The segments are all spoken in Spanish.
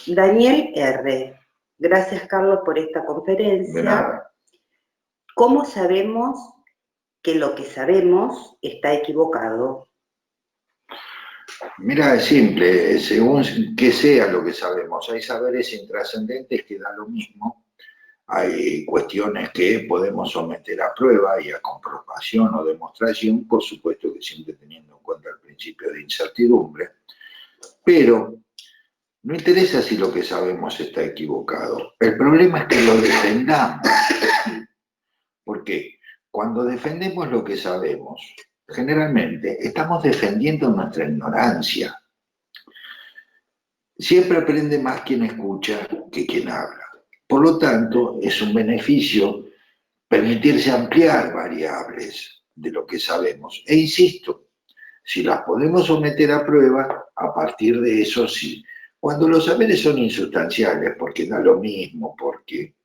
Daniel R. Gracias, Carlos, por esta conferencia. De nada. ¿Cómo sabemos que lo que sabemos está equivocado? Mira, es simple, según que sea lo que sabemos. Hay saberes intrascendentes que da lo mismo. Hay cuestiones que podemos someter a prueba y a comprobación o demostración, por supuesto que siempre teniendo en cuenta el principio de incertidumbre. Pero no interesa si lo que sabemos está equivocado. El problema es que lo defendamos. Porque cuando defendemos lo que sabemos, generalmente estamos defendiendo nuestra ignorancia. Siempre aprende más quien escucha que quien habla. Por lo tanto, es un beneficio permitirse ampliar variables de lo que sabemos. E insisto, si las podemos someter a prueba, a partir de eso sí. Cuando los saberes son insustanciales, porque da lo mismo, porque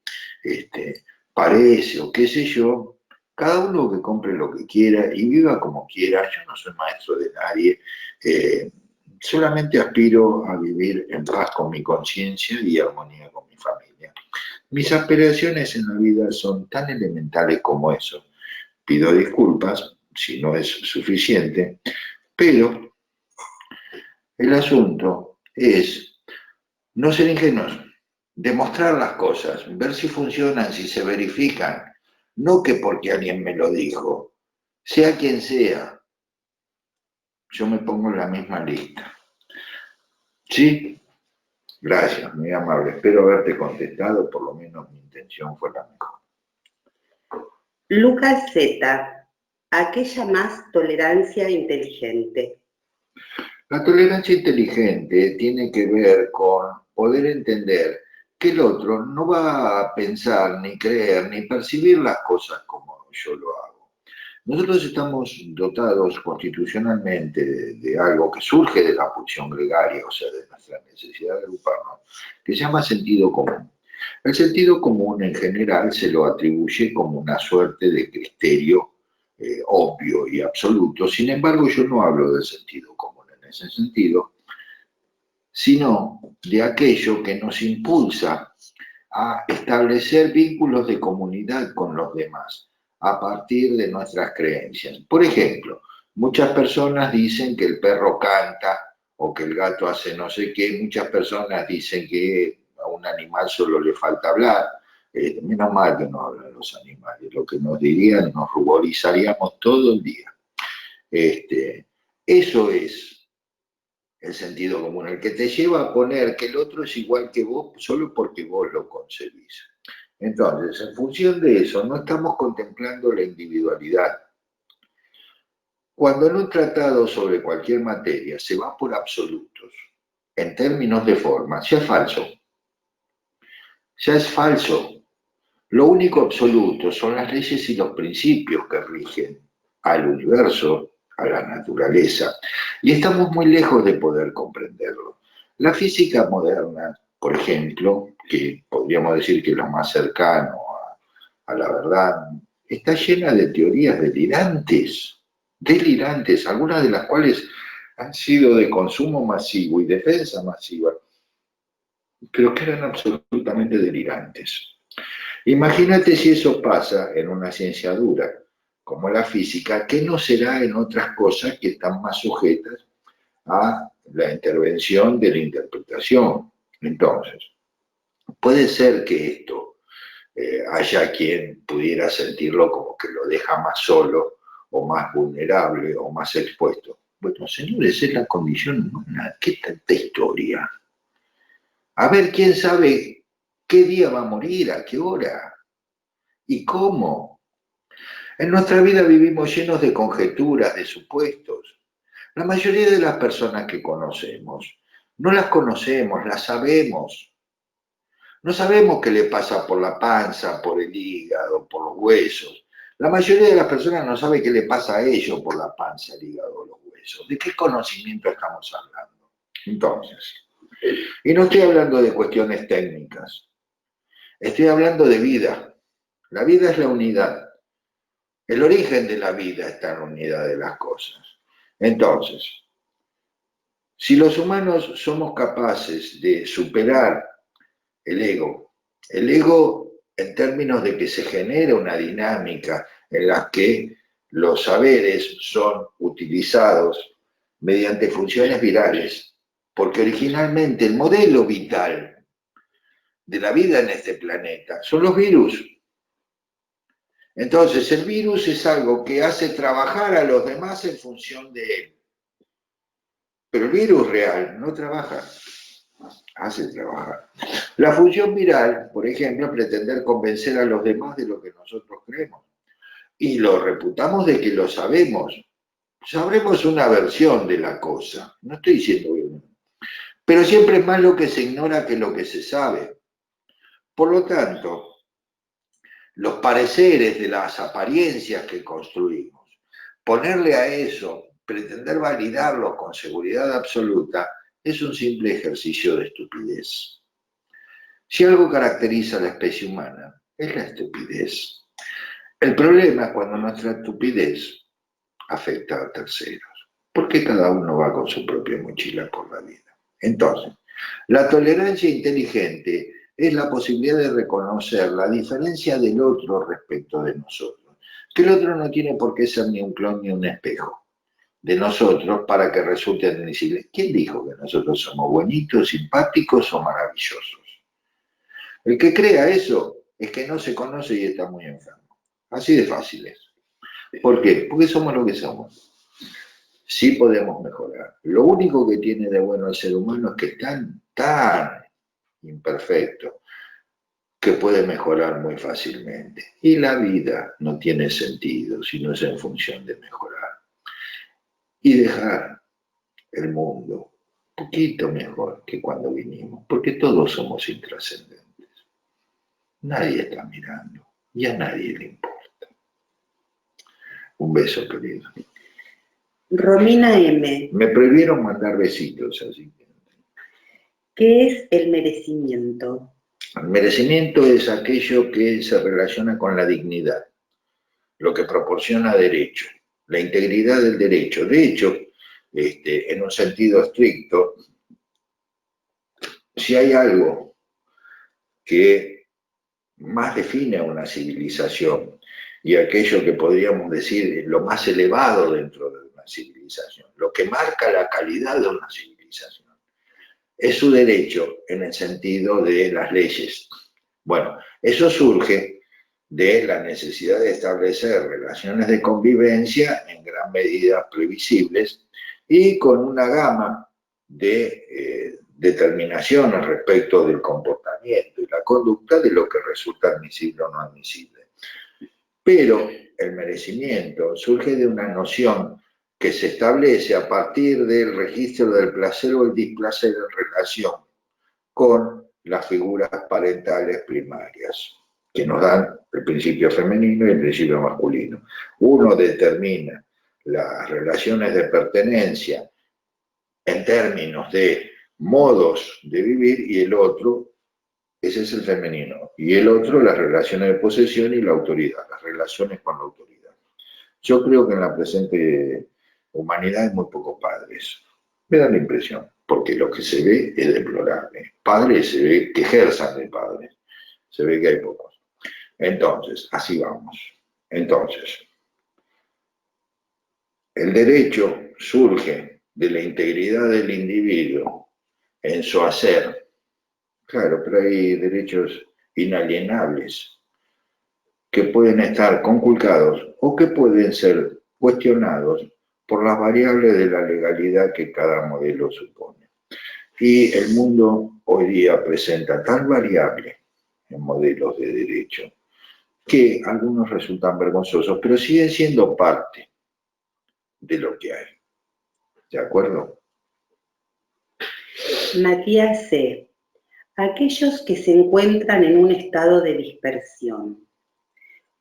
parece o qué sé yo, cada uno que compre lo que quiera y viva como quiera. Yo no soy maestro de nadie, solamente aspiro a vivir en paz con mi conciencia y armonía con mi familia. Mis aspiraciones en la vida son tan elementales como eso. Pido disculpas si no es suficiente, pero el asunto es no ser ingenuos, demostrar las cosas, ver si funcionan, si se verifican, no que porque alguien me lo dijo, sea quien sea, yo me pongo en la misma lista. ¿Sí? Gracias, muy amable. Espero haberte contestado, por lo menos mi intención fue la mejor. Lucas Z. ¿A qué llamás tolerancia inteligente? La tolerancia inteligente tiene que ver con poder entender que el otro no va a pensar, ni creer, ni percibir las cosas como yo lo hago. Nosotros estamos dotados constitucionalmente de algo que surge de la pulsión gregaria, o sea, de nuestra necesidad de agruparnos, que se llama sentido común. El sentido común en general se lo atribuye como una suerte de criterio obvio y absoluto. Sin embargo, yo no hablo del sentido común en ese sentido, sino de aquello que nos impulsa a establecer vínculos de comunidad con los demás a partir de nuestras creencias. Por ejemplo, muchas personas dicen que el perro canta o que el gato hace no sé qué, muchas personas dicen que a un animal solo le falta hablar. Menos mal que no hablan los animales, lo que nos dirían, nos ruborizaríamos todo el día. Eso es el sentido común, el que te lleva a poner que el otro es igual que vos solo porque vos lo concebís. Entonces, en función de eso, no estamos contemplando la individualidad. Cuando en un tratado sobre cualquier materia se va por absolutos, en términos de forma, ya es falso. Ya es falso. Lo único absoluto son las leyes y los principios que rigen al universo, a la naturaleza, y estamos muy lejos de poder comprenderlo. La física moderna, por ejemplo, que podríamos decir que es lo más cercano a la verdad, está llena de teorías delirantes, algunas de las cuales han sido de consumo masivo y defensa masiva, pero que eran absolutamente delirantes. Imagínate si eso pasa en una ciencia dura, como la física, que no será en otras cosas que están más sujetas a la intervención de la interpretación. Entonces, puede ser que esto haya quien pudiera sentirlo como que lo deja más solo, o más vulnerable, o más expuesto. Bueno, señores, es la condición humana. ¿Qué tanta historia? A ver, ¿quién sabe qué día va a morir, a qué hora? ¿Y cómo? En nuestra vida vivimos llenos de conjeturas, de supuestos. La mayoría de las personas que conocemos, no las conocemos, las sabemos. No sabemos qué le pasa por la panza, por el hígado, por los huesos. La mayoría de las personas no sabe qué le pasa a ellos por la panza, el hígado, los huesos. ¿De qué conocimiento estamos hablando? Entonces, y no estoy hablando de cuestiones técnicas, estoy hablando de vida. La vida es la unidad. El origen de la vida está en la unidad de las cosas. Entonces, Si los humanos somos capaces de superar el ego en términos de que se genera una dinámica en la que los saberes son utilizados mediante funciones virales, porque originalmente el modelo vital de la vida en este planeta son los virus. Entonces, el virus es algo que hace trabajar a los demás en función de él. Pero el virus real no trabaja, hace trabajar. La función viral, por ejemplo, es pretender convencer a los demás de lo que nosotros creemos. Y lo reputamos de que lo sabemos. Sabremos una versión de la cosa. No estoy diciendo bien. Pero siempre es más lo que se ignora que lo que se sabe. Por lo tanto, los pareceres de las apariencias que construimos, ponerle a eso, pretender validarlo con seguridad absoluta, es un simple ejercicio de estupidez. Si algo caracteriza a la especie humana, es la estupidez. El problema es cuando nuestra estupidez afecta a terceros, porque cada uno va con su propia mochila por la vida. Entonces, la tolerancia inteligente es la posibilidad de reconocer la diferencia del otro respecto de nosotros, que el otro no tiene por qué ser ni un clon ni un espejo de nosotros para que resulte admisible. ¿Quién dijo que nosotros somos bonitos, simpáticos o maravillosos? El que crea eso es que no se conoce y está muy enfermo. Así de fácil es. ¿Por qué? Porque somos lo que somos. Sí podemos mejorar. Lo único que tiene de bueno el ser humano es que es tan imperfecto que puede mejorar muy fácilmente. Y la vida no tiene sentido si no es en función de mejorar. Y dejar el mundo un poquito mejor que cuando vinimos, porque todos somos intrascendentes. Nadie está mirando y a nadie le importa. Un beso, querido. Romina M. Me prohibieron mandar besitos, así que... ¿Qué es el merecimiento? El merecimiento es aquello que se relaciona con la dignidad, lo que proporciona derecho, la integridad del derecho. De hecho, en un sentido estricto, si hay algo que más define a una civilización y aquello que podríamos decir lo más elevado dentro de una civilización, lo que marca la calidad de una civilización, es su derecho en el sentido de las leyes. Bueno, eso surge de la necesidad de establecer relaciones de convivencia en gran medida previsibles y con una gama de determinaciones respecto del comportamiento y la conducta de lo que resulta admisible o no admisible. Pero el merecimiento surge de una noción que se establece a partir del registro del placer o el displacer en relación con las figuras parentales primarias, que nos dan el principio femenino y el principio masculino. Uno determina las relaciones de pertenencia en términos de modos de vivir y el otro, ese es el femenino, y el otro las relaciones de posesión y la autoridad, las relaciones con la autoridad. Yo creo que en la presente humanidad hay muy pocos padres. Me da la impresión, porque lo que se ve es deplorable. Padres se ve que ejerzan de padres, se ve que hay pocos. Entonces, así vamos. Entonces, el derecho surge de la integridad del individuo en su hacer. Claro, pero hay derechos inalienables que pueden estar conculcados o que pueden ser cuestionados por las variables de la legalidad que cada modelo supone. Y el mundo hoy día presenta tal variable en modelos de derecho que algunos resultan vergonzosos, pero siguen siendo parte de lo que hay. ¿De acuerdo? Matías C. Aquellos que se encuentran en un estado de dispersión.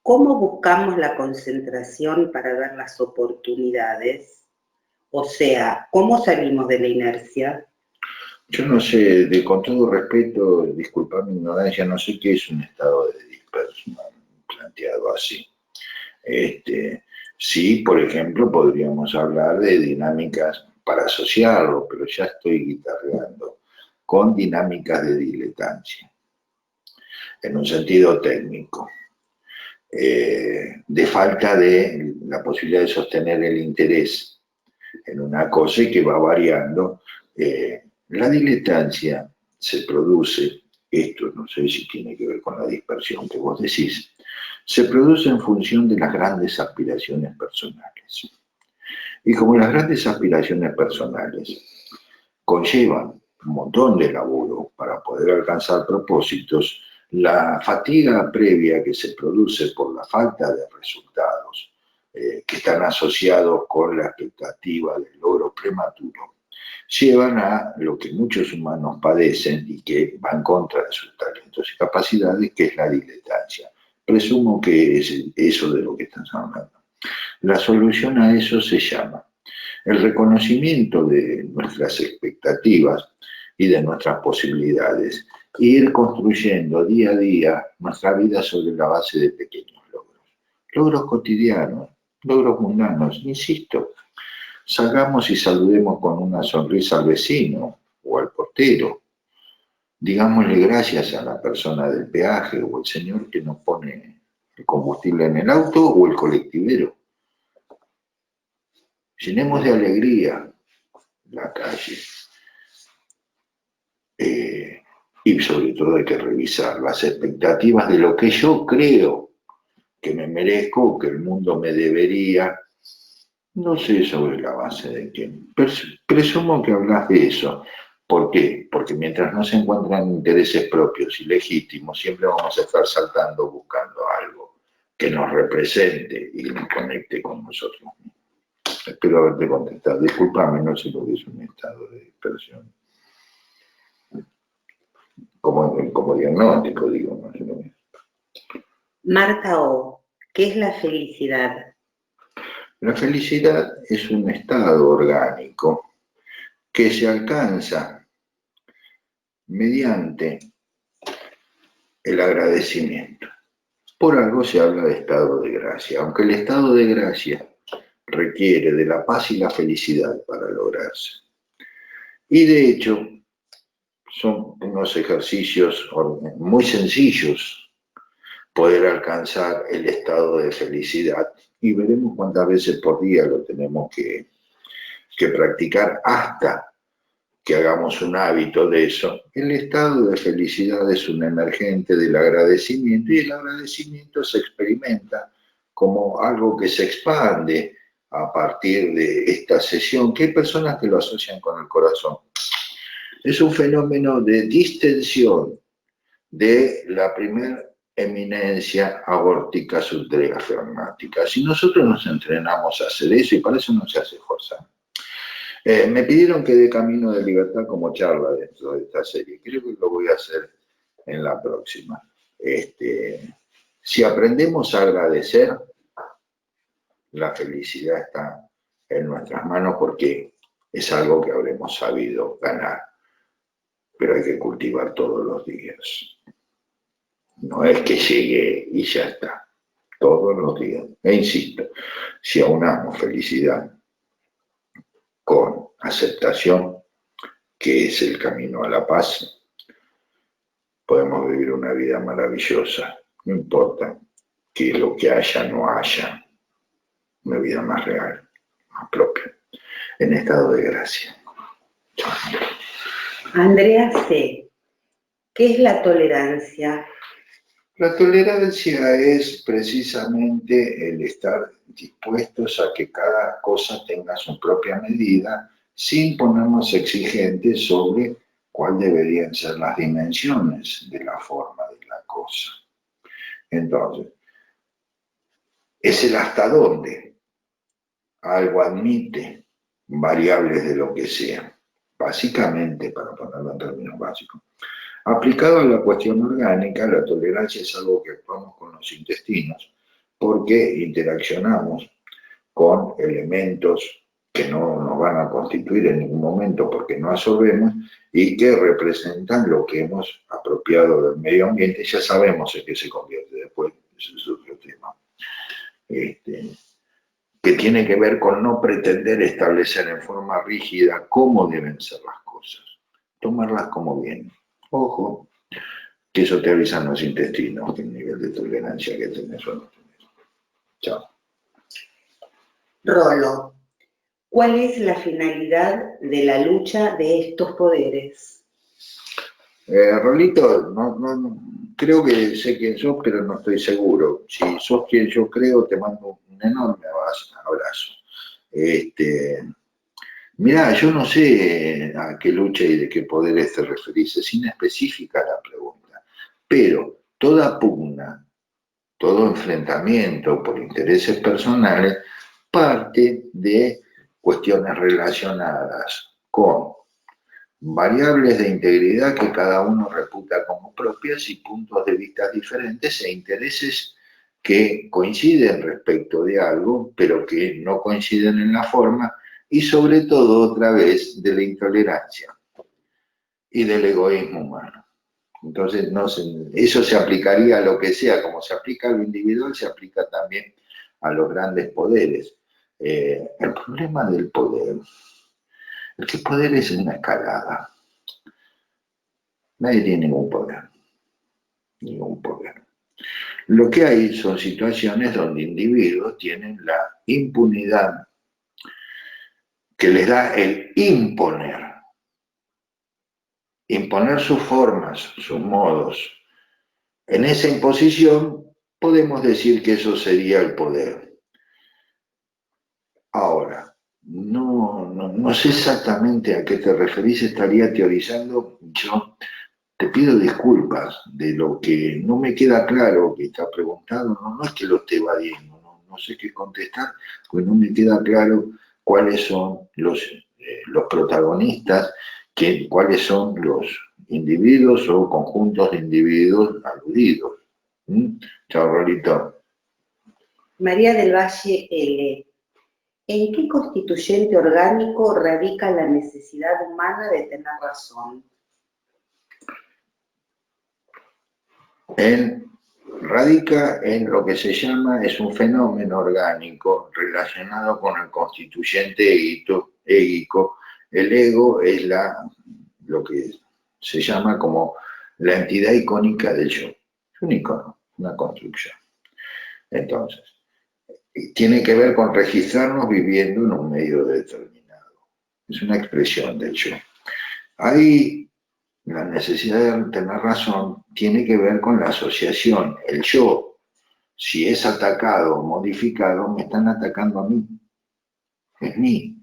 ¿Cómo buscamos la concentración para ver las oportunidades? O sea, ¿cómo salimos de la inercia? Yo no sé, con todo respeto, disculpa mi ignorancia, no sé qué es un estado de dispersión planteado así. Sí, por ejemplo, podríamos hablar de dinámicas para asociarlo, pero ya estoy guitarreando, con dinámicas de diletancia, en un sentido técnico, de falta de la posibilidad de sostener el interés en una cosa y que va variando. La diletancia se produce, esto no sé si tiene que ver con la dispersión que vos decís, se produce en función de las grandes aspiraciones personales. Y como las grandes aspiraciones personales conllevan un montón de laburo para poder alcanzar propósitos, la fatiga previa que se produce por la falta de resultados que están asociados con la expectativa del logro prematuro, llevan a lo que muchos humanos padecen y que va en contra de sus talentos y capacidades, que es la diletancia. Presumo que es eso de lo que estás hablando. La solución a eso se llama el reconocimiento de nuestras expectativas y de nuestras posibilidades, e ir construyendo día a día nuestra vida sobre la base de pequeños logros cotidianos, logros mundanos, insisto. Salgamos y saludemos con una sonrisa al vecino o al portero. Digámosle gracias a la persona del peaje o el señor que nos pone el combustible en el auto o el colectivero. Llenemos de alegría la calle. Y sobre todo hay que revisar las expectativas de lo que yo creo que me merezco, que el mundo me debería. No sé sobre la base de quién. Presumo que hablas de eso. ¿Por qué? Porque mientras no se encuentran intereses propios y legítimos, siempre vamos a estar saltando buscando algo que nos represente y nos conecte con nosotros mismos. Espero haberte contestado. Discúlpame, no sé lo que es un estado de dispersión. Como diagnóstico, digo, no sé lo que es. Marta O, ¿qué es la felicidad? La felicidad es un estado orgánico que se alcanza mediante el agradecimiento. Por algo se habla de estado de gracia, aunque el estado de gracia requiere de la paz y la felicidad para lograrse. Y de hecho, son unos ejercicios muy sencillos poder alcanzar el estado de felicidad, y veremos cuántas veces por día lo tenemos que practicar hasta que hagamos un hábito de eso. El estado de felicidad es un emergente del agradecimiento, y el agradecimiento se experimenta como algo que se expande a partir de esta sesión, que hay personas que lo asocian con el corazón. Es un fenómeno de distensión de la primera eminencia aórtica subdiafragmática. Si nosotros nos entrenamos a hacer eso, y para eso no se hace fuerza. Me pidieron que dé Camino de Libertad como charla dentro de esta serie. Creo que lo voy a hacer en la próxima. Si aprendemos a agradecer, la felicidad está en nuestras manos, porque es algo que habremos sabido ganar. Pero hay que cultivar todos los días. No es que llegue y ya está. Todos los días. E insisto, si aunamos felicidad con aceptación, que es el camino a la paz, podemos vivir una vida maravillosa. No importa que lo que haya no haya, una vida más real, más propia, en estado de gracia. Andrea C, ¿qué es la tolerancia? La tolerancia es precisamente el estar dispuestos a que cada cosa tenga su propia medida, sin ponernos exigentes sobre cuál deberían ser las dimensiones de la forma de la cosa. Entonces, es el hasta dónde algo admite variables de lo que sea. Básicamente, para ponerlo en términos básicos, aplicado a la cuestión orgánica, la tolerancia es algo que actuamos con los intestinos, porque interaccionamos con elementos que no nos van a constituir en ningún momento porque no absorbemos, y que representan lo que hemos apropiado del medio ambiente. Ya sabemos en qué se convierte después, ese es otro tema. que tiene que ver con no pretender establecer en forma rígida cómo deben ser las cosas, tomarlas como vienen. Ojo, que eso te avisan los intestinos, el nivel de tolerancia que tenés o no tenés. Chao. Rolo, ¿cuál es la finalidad de la lucha de estos poderes? Rolito, creo que sé quién sos, pero no estoy seguro. Si sos quien yo creo, te mando un enorme abrazo. Mirá, yo no sé a qué lucha y de qué poderes te referís, es inespecífica la pregunta, pero toda pugna, todo enfrentamiento por intereses personales parte de cuestiones relacionadas con variables de integridad que cada uno reputa como propias y puntos de vista diferentes e intereses que coinciden respecto de algo, pero que no coinciden en la forma, y sobre todo, otra vez, de la intolerancia y del egoísmo humano. Entonces, eso se aplicaría a lo que sea, como se aplica a lo individual, se aplica también a los grandes poderes. El problema del poder es que el poder es una escalada. Nadie tiene ningún poder, ningún poder. Lo que hay son situaciones donde individuos tienen la impunidad que les da el imponer sus formas, sus modos. En esa imposición podemos decir que eso sería el poder. Ahora, no sé exactamente a qué te referís, estaría teorizando. Yo te pido disculpas de lo que no me queda claro que está preguntado, no es que lo esté evadiendo, no sé qué contestar, pues no me queda claro cuáles son los protagonistas, cuáles son los individuos o conjuntos de individuos aludidos. Chao, Rolito. María del Valle L. ¿En qué constituyente orgánico radica la necesidad humana de tener razón? Radica en lo que se llama, es un fenómeno orgánico relacionado con el constituyente égico. El ego es lo que se llama como la entidad icónica del yo. Es un icono, una construcción. Entonces, tiene que ver con registrarnos viviendo en un medio determinado. Es una expresión del yo. Ahí la necesidad de tener razón tiene que ver con la asociación. El yo, si es atacado o modificado, me están atacando a mí. Es mi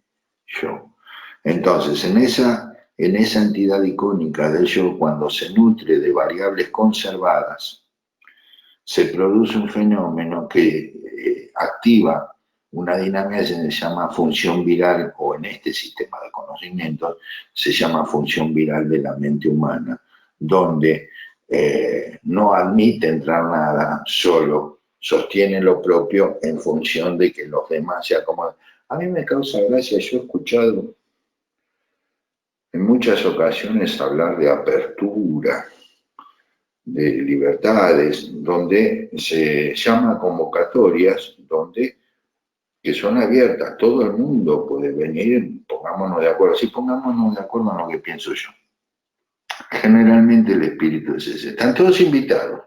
yo. Entonces, en esa entidad icónica del yo, cuando se nutre de variables conservadas, se produce un fenómeno que activa una dinámica que se llama función viral, o en este sistema de conocimiento se llama función viral de la mente humana, donde no admite entrar nada, solo sostiene lo propio en función de que los demás se acomoden. A mí me causa gracia, yo he escuchado en muchas ocasiones hablar de apertura, de libertades, donde se llama convocatorias, que son abiertas, todo el mundo puede venir, pongámonos de acuerdo, sí, pongámonos de acuerdo en lo que pienso yo. Generalmente el espíritu es ese, están todos invitados,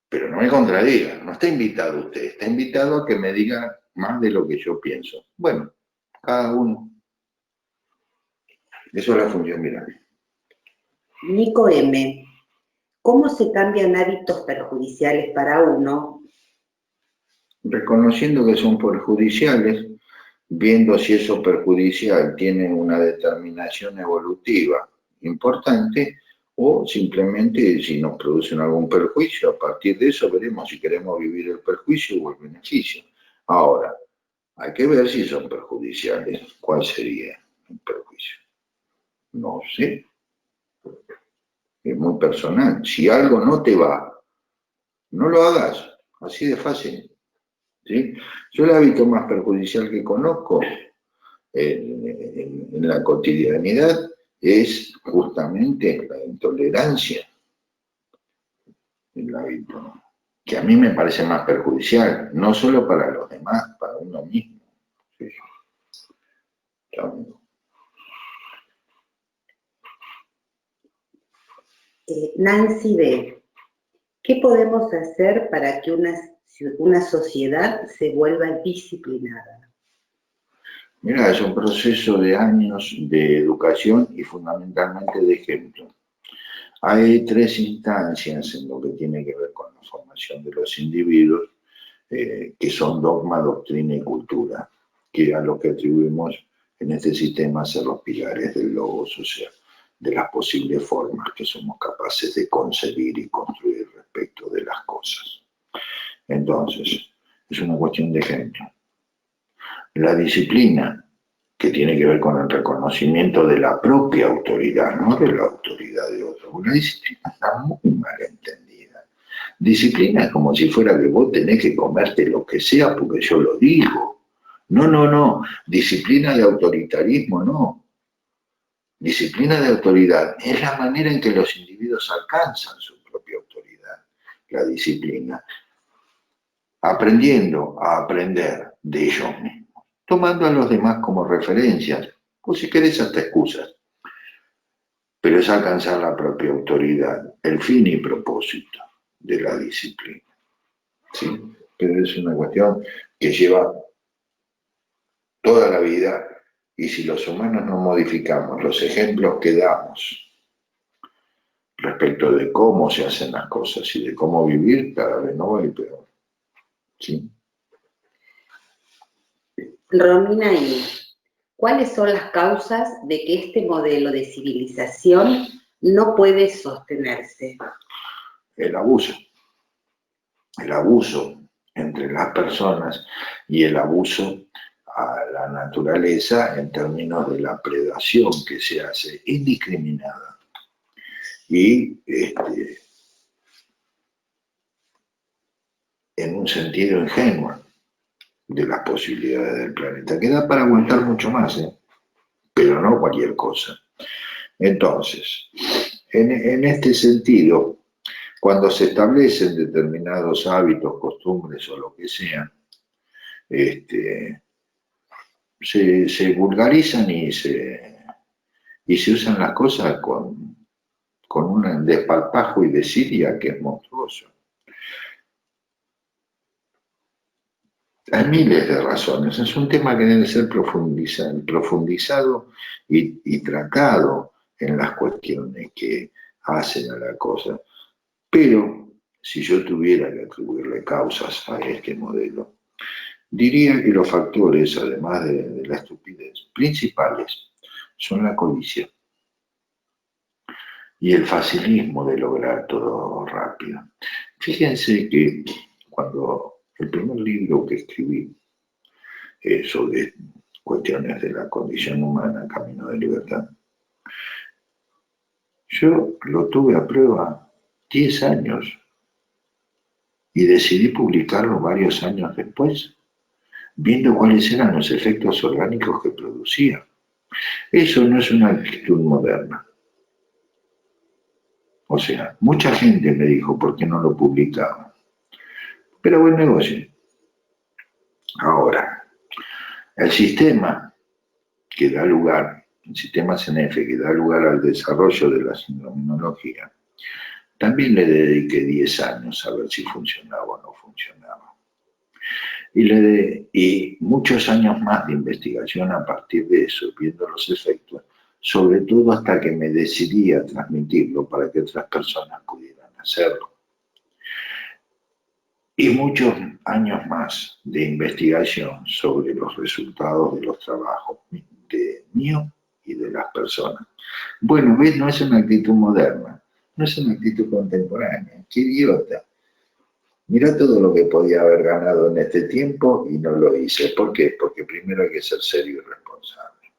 pero no me contradigan, no está invitado usted, está invitado a que me diga más de lo que yo pienso. Bueno, cada uno. Eso es la función viral. Nico M. ¿Cómo se cambian hábitos perjudiciales para uno? Reconociendo que son perjudiciales, viendo si eso perjudicial tiene una determinación evolutiva importante o simplemente si nos producen algún perjuicio. A partir de eso veremos si queremos vivir el perjuicio o el beneficio. Ahora, hay que ver si son perjudiciales. ¿Cuál sería el perjuicio? No sé. Es muy personal. Si algo no te va, no lo hagas. Así de fácil. ¿Sí? Yo el hábito más perjudicial que conozco en la cotidianidad es justamente la intolerancia, el hábito que a mí me parece más perjudicial, no solo para los demás, para uno mismo. Sí. Nancy B. ¿Qué podemos hacer para que una sociedad se vuelva disciplinada? Mira, es un proceso de años de educación y fundamentalmente de ejemplo. Hay tres instancias en lo que tiene que ver con la formación de los individuos, que son dogma, doctrina y cultura, que a lo que atribuimos en este sistema ser los pilares del logos, o sea, de las posibles formas que somos capaces de concebir y construir respecto de las cosas. Entonces, es una cuestión de ejemplo. La disciplina, que tiene que ver con el reconocimiento de la propia autoridad, no de la autoridad de otro. Una disciplina está muy mal entendida. Disciplina es como si fuera que vos tenés que comerte lo que sea porque yo lo digo. No, no, no. Disciplina de autoritarismo, no. Disciplina de autoridad es la manera en que los individuos alcanzan su propia autoridad, la disciplina, aprendiendo a aprender de ellos mismos, tomando a los demás como referencias, o si querés hasta excusas, pero es alcanzar la propia autoridad, el fin y propósito de la disciplina. ¿Sí? Pero es una cuestión que lleva toda la vida, y si los humanos no modificamos los ejemplos que damos respecto de cómo se hacen las cosas y de cómo vivir, cada vez no va a ir peor. ¿Sí? Romina I. ¿Cuáles son las causas de que este modelo de civilización no puede sostenerse? El abuso entre las personas y el abuso a la naturaleza en términos de la predación que se hace indiscriminada y en un sentido ingenuo de las posibilidades del planeta, que da para aguantar mucho más, pero no cualquier cosa. Entonces, en este sentido, cuando se establecen determinados hábitos, costumbres o lo que sea, se vulgarizan y se usan las cosas con un desparpajo y desidia que es monstruoso. Hay miles de razones, es un tema que debe ser profundizado y tratado en las cuestiones que hacen a la cosa. Pero si yo tuviera que atribuirle causas a este modelo, diría que los factores, además de la estupidez, principales son la codicia y el facilismo de lograr todo rápido. Fíjense que cuando el primer libro que escribí sobre cuestiones de la condición humana, Camino de Libertad, yo lo tuve a prueba 10 años y decidí publicarlo varios años después, viendo cuáles eran los efectos orgánicos que producía. Eso no es una actitud moderna. O sea, mucha gente me dijo, ¿por qué no lo publicaba? Pero buen negocio. Ahora, el sistema que da lugar, el sistema CNF que da lugar al desarrollo de la inmunología, también le dediqué 10 años a ver si funcionaba o no funcionaba. Y muchos años más de investigación a partir de eso, viendo los efectos, sobre todo hasta que me decidí a transmitirlo para que otras personas pudieran hacerlo. Y muchos años más de investigación sobre los resultados de los trabajos mío y de las personas. Bueno, ¿ves? No es una actitud moderna, no es una actitud contemporánea. ¡Qué idiota! Mirá todo lo que podía haber ganado en este tiempo y no lo hice. ¿Por qué? Porque primero hay que ser serio y responsable.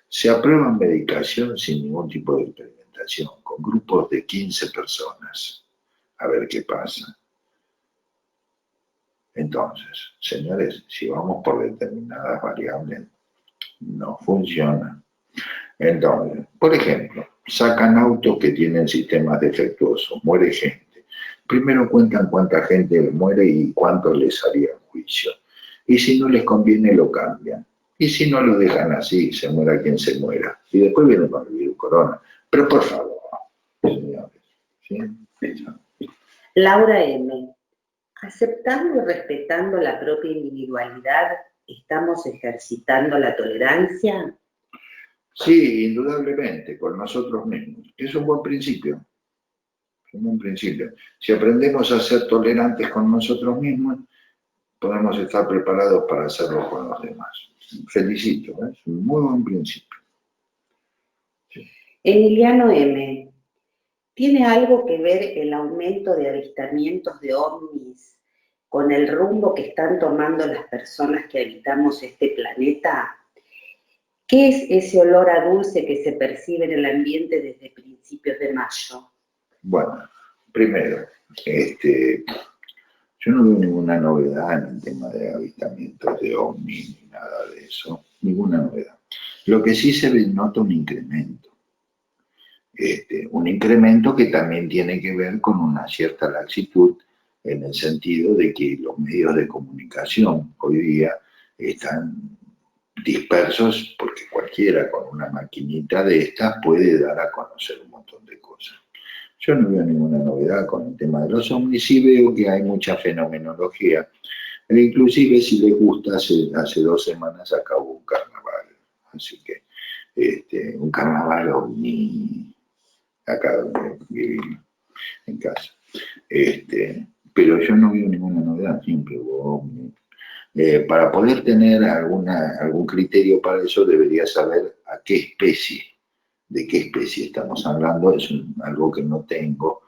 Se aprueba medicación sin ningún tipo de experimentación, con grupos de 15 personas. A ver qué pasa. Entonces, señores, si vamos por determinadas variables, no funciona. Entonces, por ejemplo, sacan autos que tienen sistemas defectuosos, muere gente. Primero cuentan cuánta gente muere y cuánto les haría juicio. Y si no les conviene, lo cambian. Y si no lo dejan así, se muera quien se muera. Y después viene con el virus corona. Pero por favor, señores. ¿Sí? Eso. Laura M. Aceptando y respetando la propia individualidad, ¿estamos ejercitando la tolerancia? Sí, indudablemente, con nosotros mismos. Es un buen principio. Es un buen principio. Si aprendemos a ser tolerantes con nosotros mismos, podemos estar preparados para hacerlo con los demás. Felicito, ¿eh? Es un muy buen principio. Sí. Emiliano M. ¿Tiene algo que ver el aumento de avistamientos de ovnis con el rumbo que están tomando las personas que habitamos este planeta? ¿Qué es ese olor a dulce que se percibe en el ambiente desde principios de mayo? Bueno, primero, yo no veo ninguna novedad en el tema de avistamientos de ovnis ni nada de eso, ninguna novedad. Lo que sí se ve, nota un incremento que también tiene que ver con una cierta laxitud en el sentido de que los medios de comunicación hoy día están dispersos porque cualquiera con una maquinita de estas puede dar a conocer un montón de cosas. Yo no veo ninguna novedad con el tema de los ovnis, sí veo que hay mucha fenomenología. E inclusive, si les gusta, hace 2 semanas acabó un carnaval. Así que un carnaval ovni acá donde vivimos, en casa. Pero yo no veo ninguna novedad, siempre hubo ovni. Para poder tener algún criterio para eso, debería saber de qué especie estamos hablando. Es algo que no tengo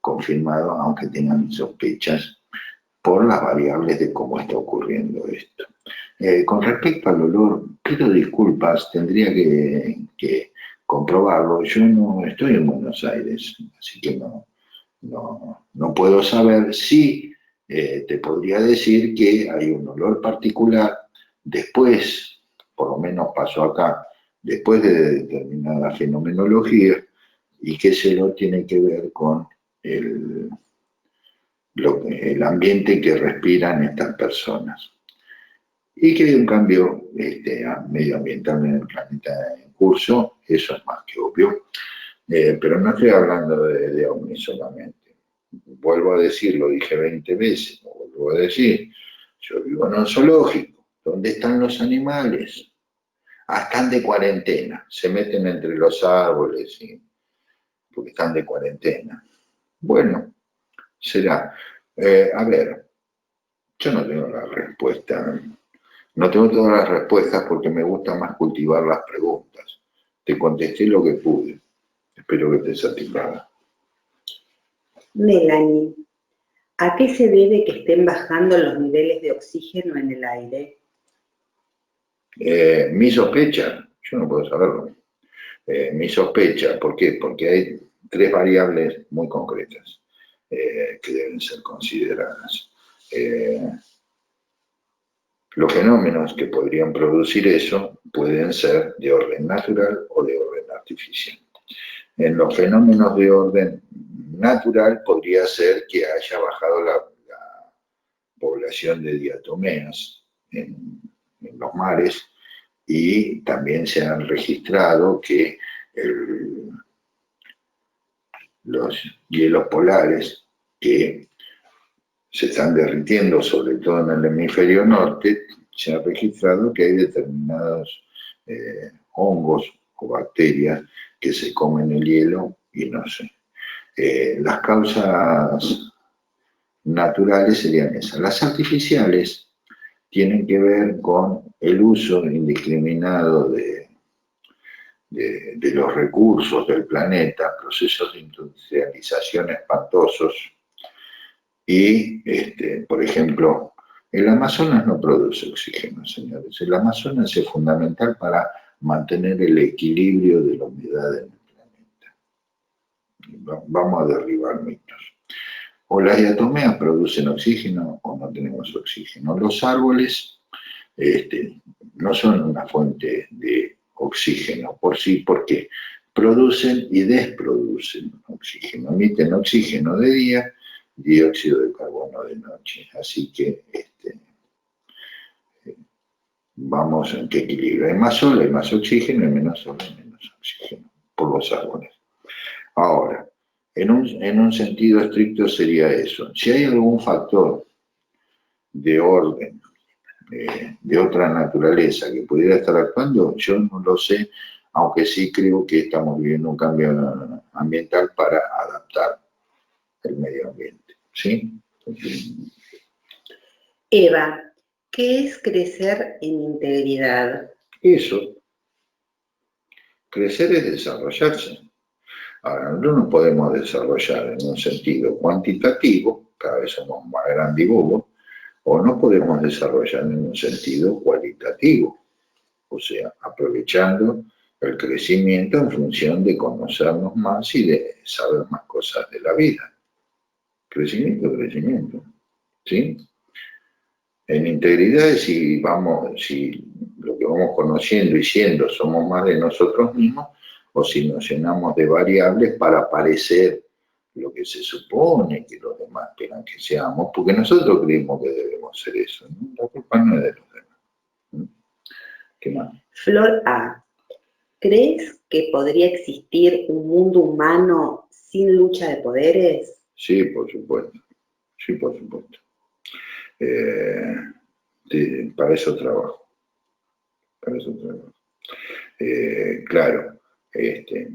confirmado, aunque tenga mis sospechas, por las variables de cómo está ocurriendo esto. Con respecto al olor, pido disculpas, tendría que comprobarlo. Yo no estoy en Buenos Aires, así que no puedo saber si te podría decir que hay un olor particular después, por lo menos pasó acá, después de determinada fenomenología, y que ese olor tiene que ver con el ambiente que respiran estas personas. Y que hay un cambio medioambiental en el planeta en curso, eso es más que obvio, pero no estoy hablando de ovnis solamente. Vuelvo a decir, lo dije 20 veces, lo vuelvo a decir, yo vivo en un zoológico, ¿dónde están los animales? Están de cuarentena, se meten entre los árboles, porque están de cuarentena. Bueno, será. A ver, yo no tengo la respuesta, no tengo todas las respuestas porque me gusta más cultivar las preguntas. Te contesté lo que pude, espero que te satisfaga. Melanie, ¿a qué se debe que estén bajando los niveles de oxígeno en el aire? Mi sospecha, yo no puedo saberlo. Mi sospecha, ¿por qué? Porque hay 3 variables muy concretas que deben ser consideradas. Los fenómenos que podrían producir eso pueden ser de orden natural o de orden artificial. En los fenómenos de orden natural podría ser que haya bajado la población de diatomeas en los mares, y también se han registrado que los hielos polares que se están derritiendo, sobre todo en el hemisferio norte, se ha registrado que hay determinados hongos o bacterias que se comen el hielo y no sé. Las causas naturales serían esas. Las artificiales tienen que ver con el uso indiscriminado de los recursos del planeta, procesos de industrialización espantosos, y, por ejemplo, el Amazonas no produce oxígeno, señores. El Amazonas es fundamental para mantener el equilibrio de la humedad en el planeta. Vamos a derribar mitos. O las diatomeas producen oxígeno o no tenemos oxígeno. Los árboles no son una fuente de oxígeno por sí, porque producen y desproducen oxígeno. Emiten oxígeno de día dióxido de carbono de noche. Así que vamos en qué equilibrio. Hay más sol, hay más oxígeno, hay menos sol, hay menos oxígeno por los árboles. Ahora, en un sentido estricto sería eso. Si hay algún factor de orden, de otra naturaleza que pudiera estar actuando, yo no lo sé, aunque sí creo que estamos viviendo un cambio ambiental para adaptar el medio ambiente. ¿Sí? Eva, ¿qué es crecer en integridad? Eso, crecer es desarrollarse. Ahora, no nos podemos desarrollar en un sentido cuantitativo, cada vez somos más grandes y bobos, o no podemos desarrollar en un sentido cualitativo, o sea, aprovechando el crecimiento en función de conocernos más y de saber más cosas de la vida. Crecimiento, crecimiento, ¿sí? En integridad es si lo que vamos conociendo y siendo somos más de nosotros mismos, o si nos llenamos de variables para parecer lo que se supone que los demás esperan que seamos, porque nosotros creemos que debemos ser eso, ¿no? La culpa no es de los demás. ¿Qué más? Flor A, ¿crees que podría existir un mundo humano sin lucha de poderes? Sí, por supuesto. Sí, por supuesto. Para eso trabajo. Para eso trabajo. Claro,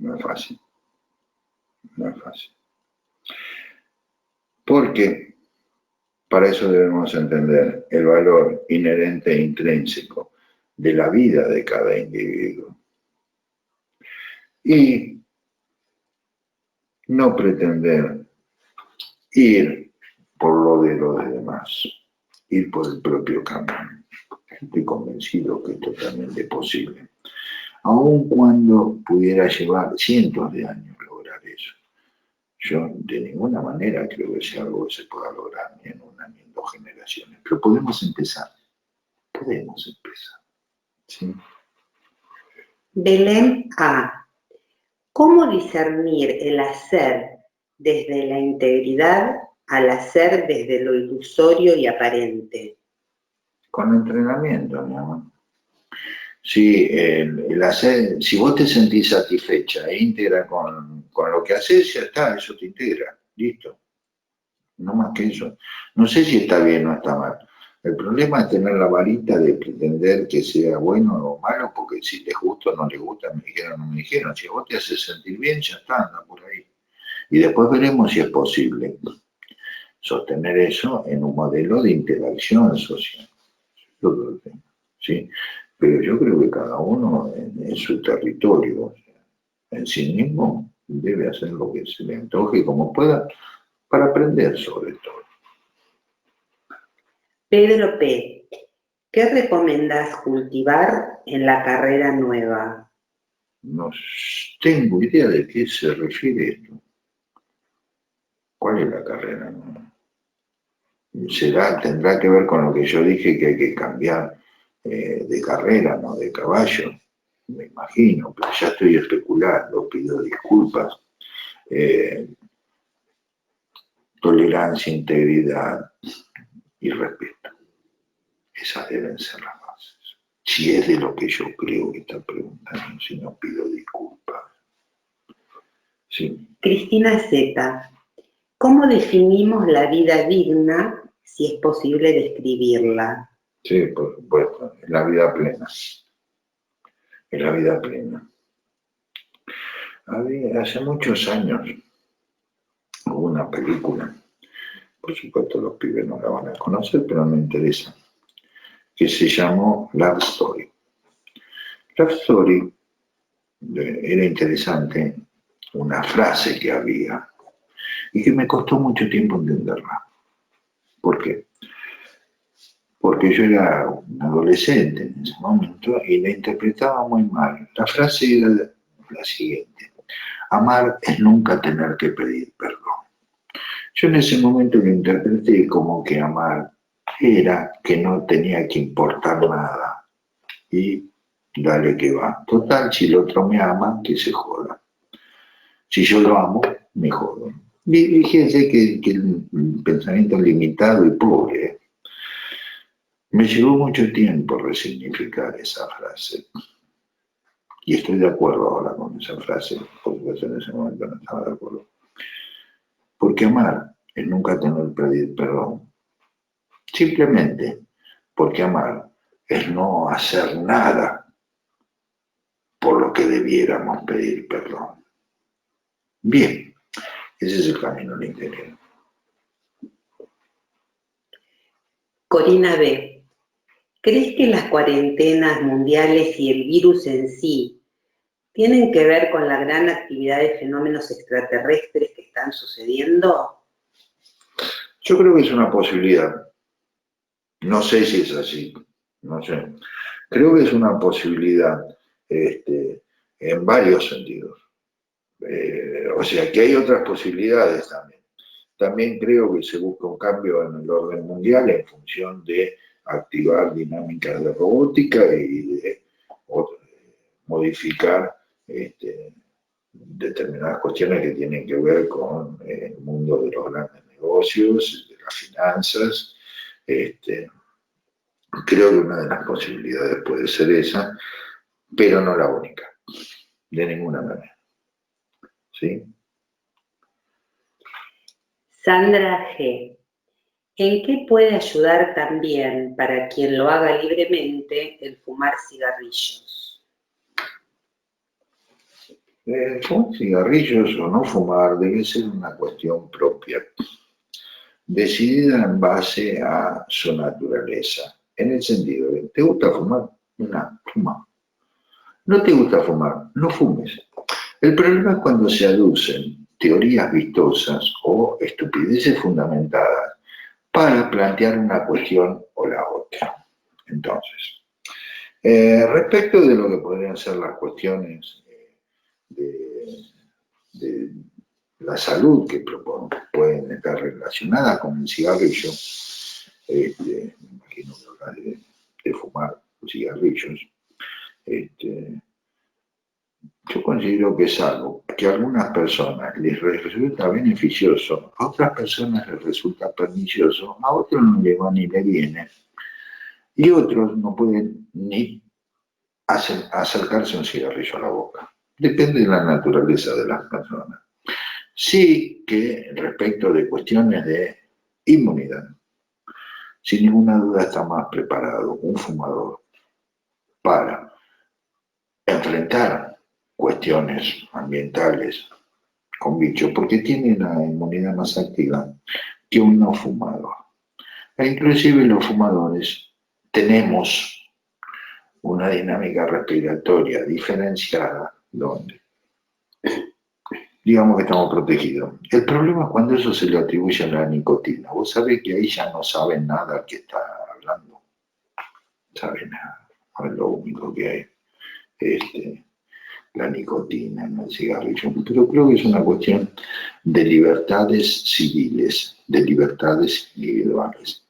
no es fácil. No es fácil. Porque para eso debemos entender el valor inherente e intrínseco de la vida de cada individuo. Y no pretender ir por lo de los demás, ir por el propio camino. Estoy convencido que es totalmente posible. Aun cuando pudiera llevar cientos de años lograr eso. Yo de ninguna manera creo que sea algo que se pueda lograr ni en una ni en 2 generaciones. Pero podemos empezar. Podemos empezar. ¿Sí? Belén A, ¿cómo discernir el hacer desde la integridad al hacer desde lo ilusorio y aparente? Con entrenamiento, mi amor. Si vos te sentís satisfecha e íntegra con lo que haces, ya está, eso te integra, listo. No más que eso. No sé si está bien o está mal. El problema es tener la varita de pretender que sea bueno o malo, porque si les gusta o no les gusta, me dijeron o no me dijeron. Si a vos te hace sentir bien, ya está, anda por ahí. Y después veremos si es posible sostener eso en un modelo de interacción social. ¿Sí? Pero yo creo que cada uno en su territorio, o sea, en sí mismo, debe hacer lo que se le antoje como pueda para aprender sobre todo. Pedro P, ¿qué recomendás cultivar en la carrera nueva? No tengo idea de qué se refiere esto. ¿Cuál es la carrera nueva? Tendrá que ver con lo que yo dije que hay que cambiar de carrera, no de caballo, me imagino, pero ya estoy especulando, pido disculpas. Tolerancia, integridad y respeto. Esas deben ser las bases. Si es de lo que yo creo que está preguntando, si no pido disculpas. Sí. Cristina Z, ¿cómo definimos la vida digna, si es posible describirla? Sí, por supuesto, es la vida plena. Es la vida plena. Hace muchos años hubo una película, por supuesto los pibes no la van a conocer, pero me interesa, que se llamó Love Story. Love Story era interesante una frase que había y que me costó mucho tiempo entenderla. ¿Por qué? Porque yo era un adolescente en ese momento y la interpretaba muy mal. La frase era la siguiente: amar es nunca tener que pedir perdón. Yo en ese momento lo interpreté como que amar era que no tenía que importar nada y dale que va. Total, si el otro me ama, que se joda. Si yo lo amo, me jodo. Fíjense que el pensamiento limitado y pobre me llevó mucho tiempo resignificar esa frase. Y estoy de acuerdo ahora con esa frase, porque en ese momento no estaba de acuerdo. Porque amar es nunca tener que pedir perdón. Simplemente porque amar es no hacer nada por lo que debiéramos pedir perdón. Bien, ese es el camino al interior. Corina B. ¿Crees que las cuarentenas mundiales y el virus en sí tienen que ver con la gran actividad de fenómenos extraterrestres que están sucediendo? Yo creo que es una posibilidad. No sé si es así, no sé. Creo que es una posibilidad en varios sentidos. O sea, que hay otras posibilidades también. También creo que se busca un cambio en el orden mundial en función de activar dinámicas de robótica y de modificar determinadas cuestiones que tienen que ver con el mundo de los grandes negocios, de las finanzas. Creo que una de las posibilidades puede ser esa, pero no la única, de ninguna manera. ¿Sí? Sandra G. ¿En qué puede ayudar también, para quien lo haga libremente, el fumar cigarrillos? Fumar cigarrillos o no fumar debe ser una cuestión propia, decidida en base a su naturaleza, en el sentido de, ¿te gusta fumar? No, fuma. ¿No te gusta fumar? No fumes. El problema es cuando se aducen teorías vistosas o estupideces fundamentadas para plantear una cuestión o la otra. Entonces, respecto de lo que podrían ser las cuestiones de la salud que pueden estar relacionadas con el cigarrillo, me imagino que hablar de fumar cigarrillos, yo considero que es algo que a algunas personas les resulta beneficioso, a otras personas les resulta pernicioso, a otros no le va ni le viene, y otros no pueden ni acercarse un cigarrillo a la boca. Depende de la naturaleza de las personas. Sí que respecto de cuestiones de inmunidad, sin ninguna duda está más preparado un fumador para enfrentar cuestiones ambientales con bichos, porque tiene la inmunidad más activa que un no fumador. E inclusive los fumadores tenemos una dinámica respiratoria diferenciada donde digamos que estamos protegidos. El problema es cuando eso se le atribuye a la nicotina. Vos sabés que ahí ya no saben nada que está hablando. Saben nada. Es lo único que hay. La nicotina en el cigarrillo. Pero creo que es una cuestión de libertades civiles, de libertades individuales.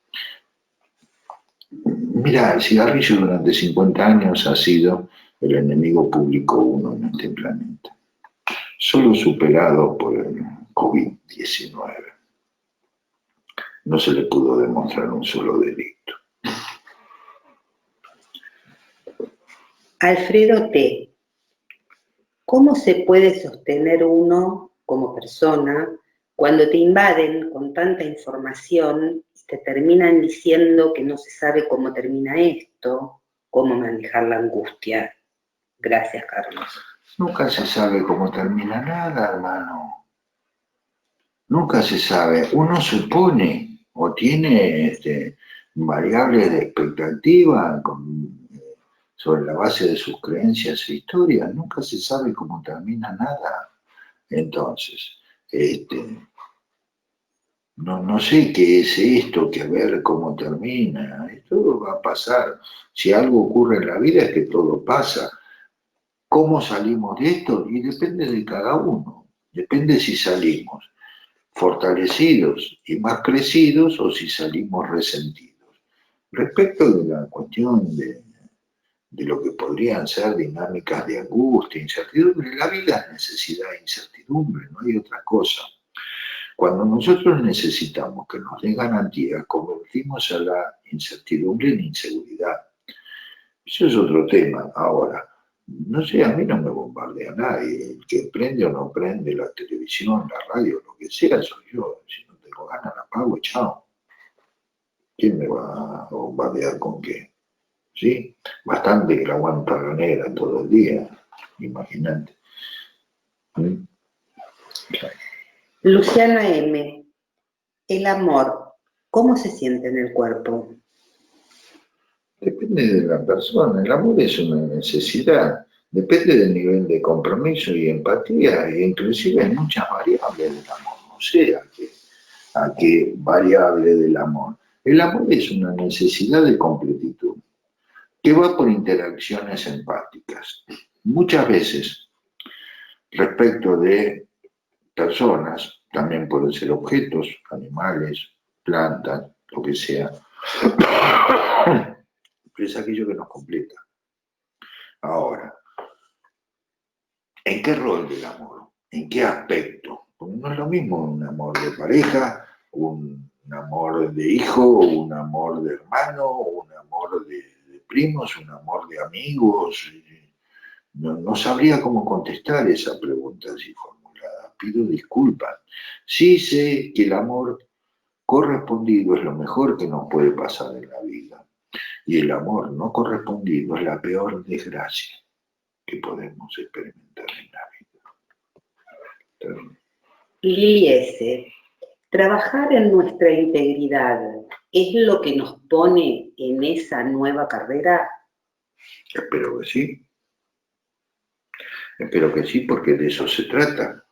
Mira, el cigarrillo durante 50 años ha sido el enemigo público uno en este planeta, solo superado por el COVID-19. No se le pudo demostrar un solo delito. Alfredo T. ¿Cómo se puede sostener uno como persona cuando te invaden con tanta información y te terminan diciendo que no se sabe cómo termina esto, cómo manejar la angustia? Gracias, Carlos. Nunca se sabe cómo termina nada, hermano. Nunca se sabe. Uno supone o tiene variables de expectativa sobre la base de sus creencias e historias. Nunca se sabe cómo termina nada. Entonces, no sé qué es esto, que a ver cómo termina. Todo va a pasar. Si algo ocurre en la vida es que todo pasa. ¿Cómo salimos de esto? Y depende de cada uno. Depende si salimos fortalecidos y más crecidos o si salimos resentidos. Respecto de la cuestión de lo que podrían ser dinámicas de angustia, incertidumbre, la vida es necesidad de incertidumbre, no hay otra cosa. Cuando nosotros necesitamos que nos den garantías, convertimos a la incertidumbre en inseguridad. Eso es otro tema. Ahora, no sé, a mí no me bombardea nadie. El que prende o no prende la televisión, la radio, lo que sea, soy yo. Si no tengo ganas, la apago y chao. ¿Quién me va a bombardear con qué? ¿Sí? Bastante que la aguanta la negra todo el día. Imagínate. ¿Mm? Luciana M. El amor, ¿cómo se siente en el cuerpo? Depende de la persona. El amor es una necesidad. Depende del nivel de compromiso y empatía. E inclusive hay muchas variables del amor. No sé a qué variable del amor. El amor es una necesidad de completitud que va por interacciones empáticas. Muchas veces respecto de personas, también pueden ser objetos, animales, plantas, lo que sea, pero es aquello que nos completa. Ahora, ¿en qué rol del amor? ¿En qué aspecto? Porque no es lo mismo un amor de pareja, un amor de hijo, un amor de hermano, un amor de primos, un amor de amigos. No sabría cómo contestar esa pregunta así formulada. Pido disculpas. Sí sé que el amor correspondido es lo mejor que nos puede pasar en la vida. Y el amor no correspondido es la peor desgracia que podemos experimentar en la vida. Lili S. ¿Trabajar en nuestra integridad es lo que nos pone en esa nueva carrera? Espero que sí. Espero que sí, porque de eso se trata.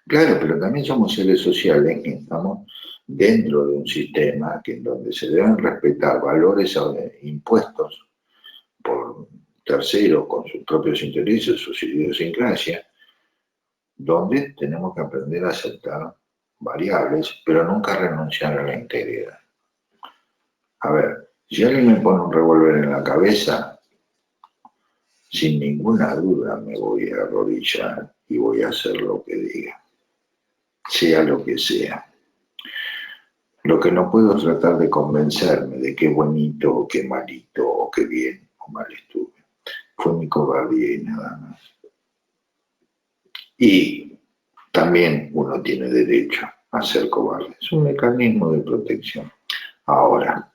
Claro, pero también somos seres sociales que estamos dentro de un sistema que en donde se deben respetar valores impuestos por terceros con sus propios intereses, sus idiosincrasias, donde tenemos que aprender a aceptar variables, pero nunca renunciar a la integridad. A ver, si alguien me pone un revólver en la cabeza, sin ninguna duda me voy a arrodillar y voy a hacer lo que diga, sea lo que sea. Lo que no puedo es tratar de convencerme de qué bonito o qué malito o qué bien o mal estuve. Fue mi cobardía y nada más. Y también uno tiene derecho a ser cobarde. Es un mecanismo de protección. Ahora,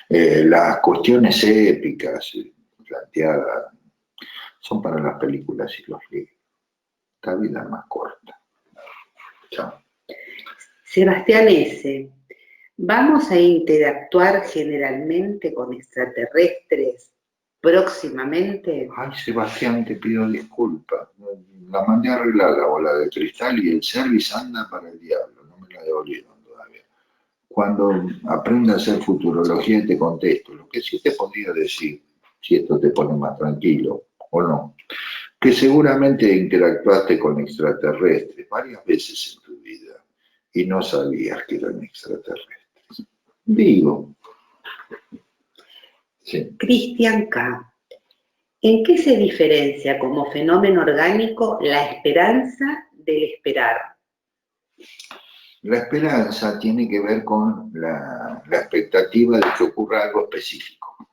las cuestiones épicas planteadas son para las películas y los libros. La vida es más corta. Chao. Sebastián S. ¿Vamos a interactuar generalmente con extraterrestres próximamente? Ay, Sebastián, te pido disculpas. La mandé a arreglar la bola de cristal y el service anda para el diablo. No me la devolvieron todavía. Cuando aprenda a hacer futurología te contesto. Lo que sí te podría decir, si esto te pone más tranquilo o no, que seguramente interactuaste con extraterrestres varias veces en tu vida y no sabías que eran extraterrestres. Digo. Sí. Cristian K. ¿En qué se diferencia como fenómeno orgánico la esperanza del esperar? La esperanza tiene que ver con la expectativa de que ocurra algo específico.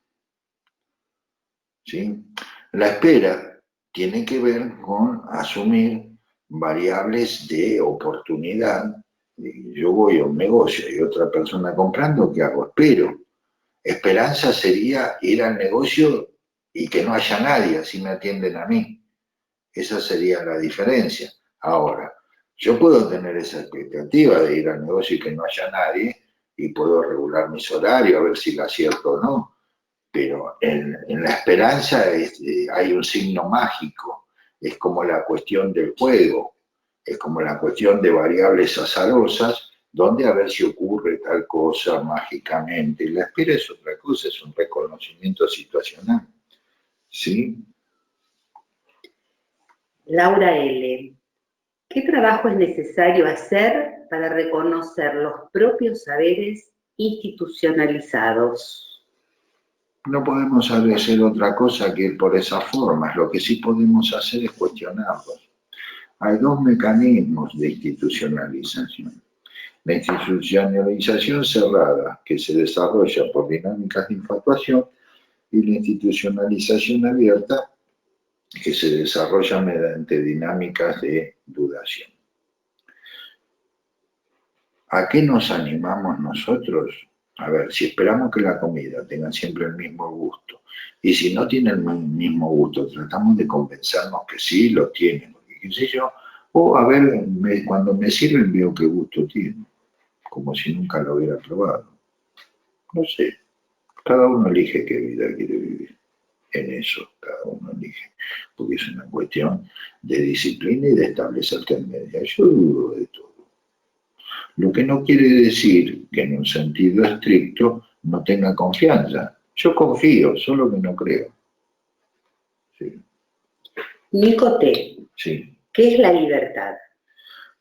¿Sí? La espera tiene que ver con asumir variables de oportunidad. Yo voy a un negocio y otra persona comprando, ¿qué hago? Espero. Esperanza sería ir al negocio y que no haya nadie, así me atienden a mí. Esa sería la diferencia. Ahora, yo puedo tener esa expectativa de ir al negocio y que no haya nadie y puedo regular mis horarios, a ver si la acierto o no, pero en la esperanza hay un signo mágico, es como la cuestión del juego, es como la cuestión de variables azarosas, donde a ver si ocurre tal cosa mágicamente. La espera es otra cosa, es un reconocimiento situacional. ¿Sí? Laura L. ¿Qué trabajo es necesario hacer para reconocer los propios saberes institucionalizados? No podemos hacer otra cosa que ir por esa forma. Lo que sí podemos hacer es cuestionarlos. Hay dos mecanismos de institucionalización. La institucionalización cerrada, que se desarrolla por dinámicas de infatuación, y la institucionalización abierta, que se desarrolla mediante dinámicas de dudación. ¿A qué nos animamos nosotros? A ver, si esperamos que la comida tenga siempre el mismo gusto, y si no tiene el mismo gusto, tratamos de convencernos que sí lo tiene, porque qué sé yo, o a ver, cuando me sirven veo qué gusto tiene, como si nunca lo hubiera probado. No sé, cada uno elige qué vida quiere vivir. En eso cada uno elige, porque es una cuestión de disciplina y de establecer tendencia. Yo dudo de todo. Lo que no quiere decir que en un sentido estricto no tenga confianza. Yo confío, solo que no creo. Sí. Nico T. Sí. ¿Qué es la libertad?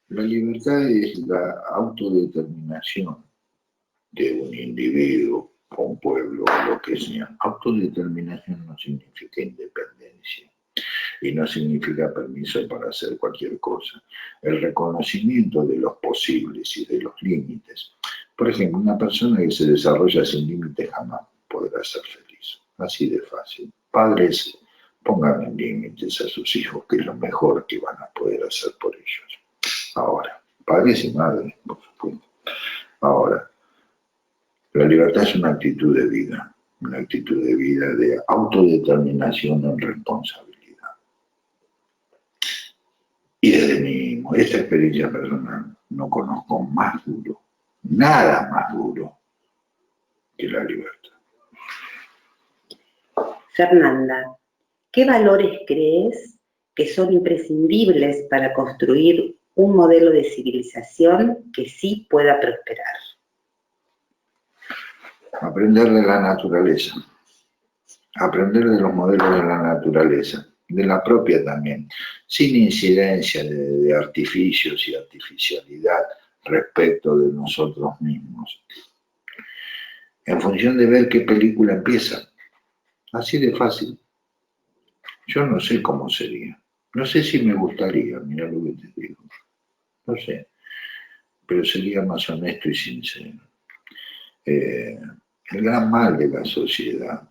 La libertad es la autodeterminación de un individuo, o un pueblo, o lo que sea. Autodeterminación no significa independencia y no significa permiso para hacer cualquier cosa. El reconocimiento de los posibles y de los límites. Por ejemplo, una persona que se desarrolla sin límites jamás podrá ser feliz. Así de fácil. Padres, pongan límites a sus hijos, que es lo mejor que van a poder hacer por ellos. Ahora, padres y madres, por supuesto. Ahora, la libertad es una actitud de vida de autodeterminación en responsabilidad. Y desde mi modesta experiencia personal, no conozco más duro, nada más duro que la libertad. Fernanda, ¿qué valores crees que son imprescindibles para construir un modelo de civilización que sí pueda prosperar? Aprender de la naturaleza, aprender de los modelos de la naturaleza, de la propia también, sin incidencia de artificios y artificialidad respecto de nosotros mismos, en función de ver qué película empieza. Así de fácil. Yo no sé cómo sería. No sé si me gustaría, mira lo que te digo. No sé. Pero sería más honesto y sincero. El gran mal de la sociedad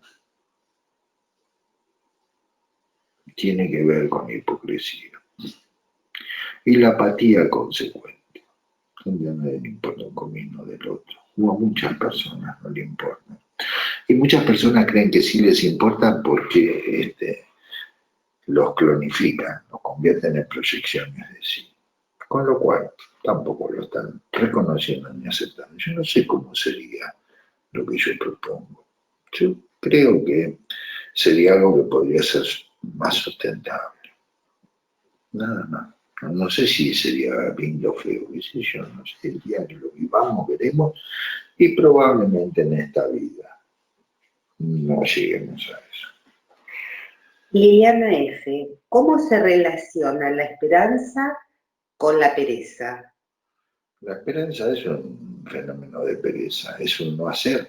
tiene que ver con la hipocresía y la apatía consecuente, donde a nadie le importa un comino del otro, o a muchas personas no le importa. Y muchas personas creen que sí les importa porque los clonifican, los convierten en proyecciones de sí. Con lo cual, tampoco lo están reconociendo ni aceptando. Yo no sé cómo sería lo que yo propongo. Yo creo que sería algo que podría ser más sustentable. Nada más. No sé si sería lindo o feo, qué sé yo, no sé, el día que lo vivamos, veremos, y probablemente en esta vida no lleguemos a eso. Liliana F., ¿cómo se relaciona la esperanza con la pereza? La esperanza es un fenómeno de pereza, es un no hacer,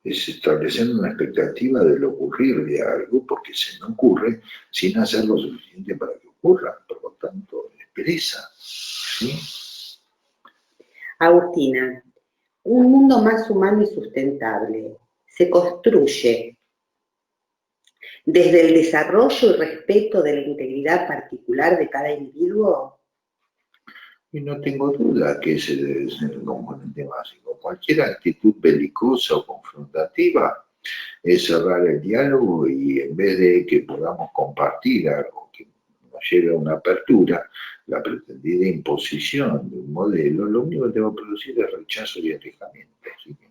es establecer una expectativa de lo ocurrir de algo, porque se no ocurre sin hacer lo suficiente para que ocurra, por lo tanto, es pereza. ¿Sí? Agustina, un mundo más humano y sustentable se construye desde el desarrollo y respeto de la integridad particular de cada individuo. Y no tengo duda que ese debe ser el componente básico. Cualquier actitud belicosa o confrontativa es cerrar el diálogo y en vez de que podamos compartir algo que nos lleve a una apertura, la pretendida imposición de un modelo, lo único que te va a producir es rechazo y alejamiento. Así que,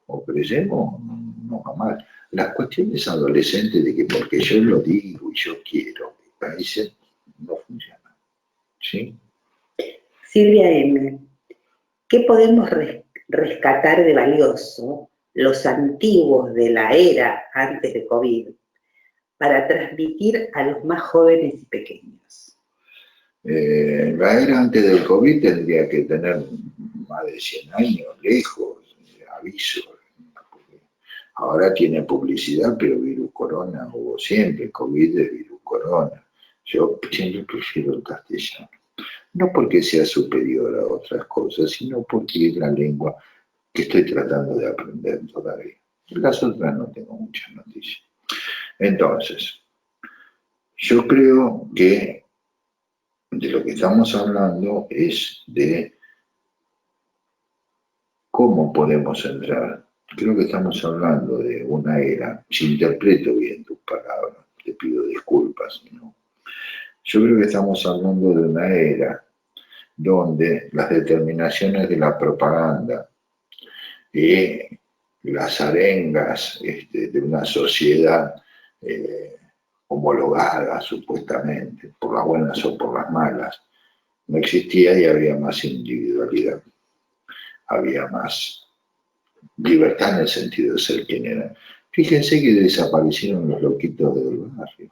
o crecemos, no va mal. Las cuestiones adolescentes de que porque yo lo digo y yo quiero, me parecen, no funcionan. ¿Sí? Silvia M., ¿qué podemos rescatar de valioso los antiguos de la era antes de COVID para transmitir a los más jóvenes y pequeños? La era antes del COVID tendría que tener más de 100 años, lejos, aviso. Ahora tiene publicidad, pero virus corona hubo siempre, COVID de virus corona. Yo siempre prefiero el castellano. No porque sea superior a otras cosas, sino porque es la lengua que estoy tratando de aprender todavía. Las otras no tengo muchas noticias. Entonces, yo creo que de lo que estamos hablando es de cómo podemos entrar. Creo que estamos hablando de una era, si interpreto bien tus palabras, te pido disculpas, ¿no? Yo creo que estamos hablando de una era donde las determinaciones de la propaganda y las arengas de una sociedad homologada supuestamente, por las buenas o por las malas, no existía y había más individualidad, había más libertad en el sentido de ser quien era. Fíjense que desaparecieron los loquitos del barrio.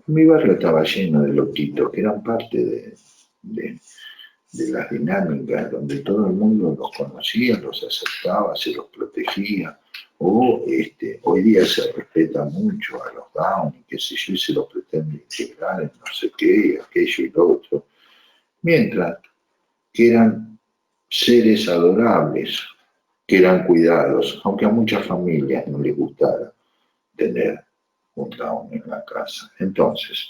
Mi barrio estaba lleno de loquitos que eran parte de las dinámicas donde todo el mundo los conocía, los aceptaba, se los protegía. Hoy día se respeta mucho a los down y qué sé yo, y se los pretende integrar en no sé qué, aquello y lo otro. Mientras que eran seres adorables, que eran cuidados, aunque a muchas familias no les gustara tener un down en la casa. Entonces,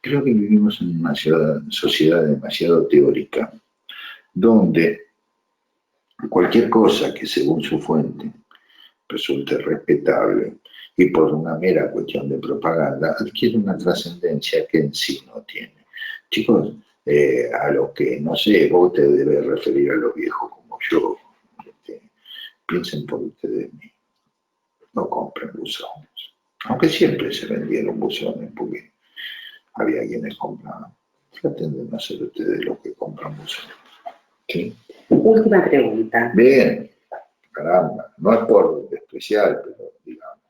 creo que vivimos en una sociedad demasiado teórica, donde cualquier cosa que según su fuente resulte respetable y por una mera cuestión de propaganda adquiere una trascendencia que en sí no tiene. Chicos, a los que, no sé, vos te debes referir a los viejos como yo, piensen por ustedes mismos, no compren buzones, aunque siempre se vendieron buzones porque había quienes compraban. Traten de no ser ustedes los que compran buzones. ¿Sí? Última pregunta. Bien, caramba, no es por despreciar, pero digamos,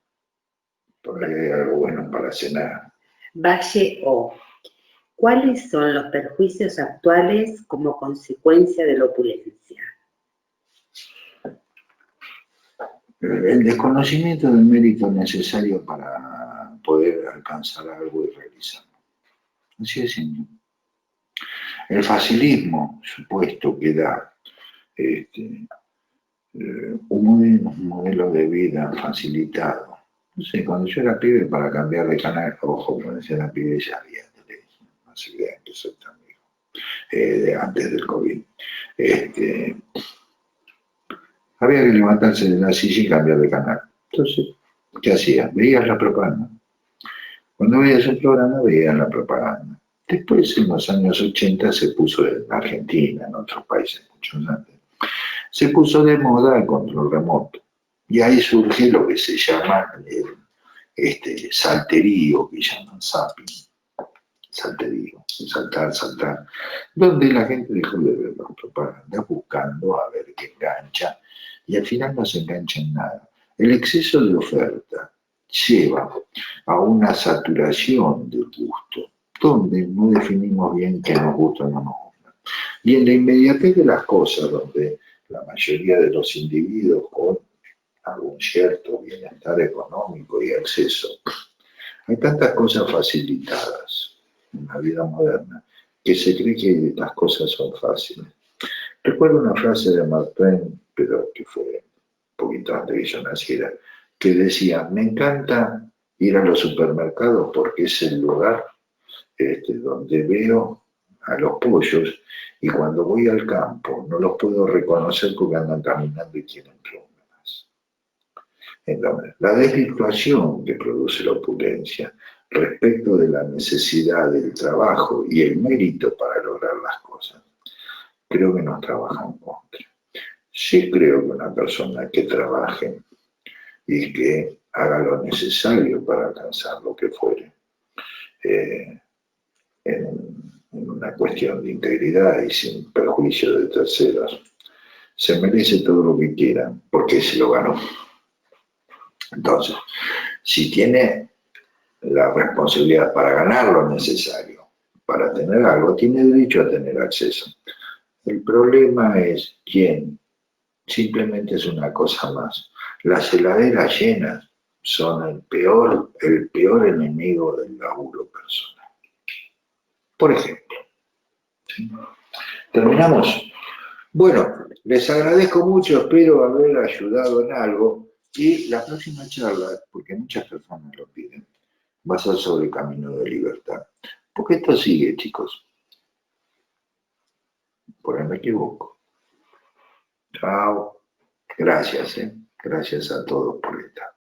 por ahí hay algo bueno para cenar. Valle O. ¿Cuáles son los perjuicios actuales como consecuencia de la opulencia? El desconocimiento del mérito necesario para poder alcanzar algo y realizarlo. Así de simple. El facilismo supuesto que da un modelo de vida facilitado. No sé, cuando yo era pibe, para cambiar de canal, ojo, cuando yo era pibe ya había televisión, no sé qué, empezó tan viejo, antes del COVID. Había que levantarse de la silla y cambiar de canal. Entonces, ¿qué hacías? Veías la propaganda. Cuando veías el programa, veías la propaganda. Después, en los años 80, se puso en Argentina, en otros países muchos antes, se puso de moda el control remoto. Y ahí surge lo que se llama salterío, que llaman zapping. Salterío, saltar, donde la gente dejó de ver las propagandas buscando a ver qué engancha, y al final no se engancha en nada. El exceso de oferta lleva a una saturación del gusto, donde no definimos bien qué nos gusta o no nos gusta. Y en la inmediatez de las cosas, donde la mayoría de los individuos con algún cierto bienestar económico y acceso, hay tantas cosas facilitadas en la vida moderna que se cree que las cosas son fáciles. Recuerdo una frase de Mark Twain, pero que fue un poquito antes de que yo naciera, que decía: me encanta ir a los supermercados porque es el lugar donde veo a los pollos, y cuando voy al campo no los puedo reconocer porque andan caminando y tienen plumas. Entonces, la desvirtuación que produce la opulencia respecto de la necesidad del trabajo y el mérito para lograr las cosas, creo que nos trabaja en contra. Sí creo que una persona que trabaje y que haga lo necesario para alcanzar lo que fuere, en una cuestión de integridad y sin perjuicio de terceros, se merece todo lo que quiera porque se lo ganó. Entonces, si tiene la responsabilidad para ganar lo necesario, para tener algo, tiene derecho a tener acceso. El problema es quién. Simplemente es una cosa más. Las heladeras llenas son el peor enemigo del laburo personal. Por ejemplo, ¿sí? ¿Terminamos? Bueno, les agradezco mucho, espero haber ayudado en algo. Y la próxima charla, porque muchas personas lo piden, va a ser sobre el camino de libertad. Porque esto sigue, chicos. Por ahí me equivoco. Chao. Gracias, Gracias a todos por estar.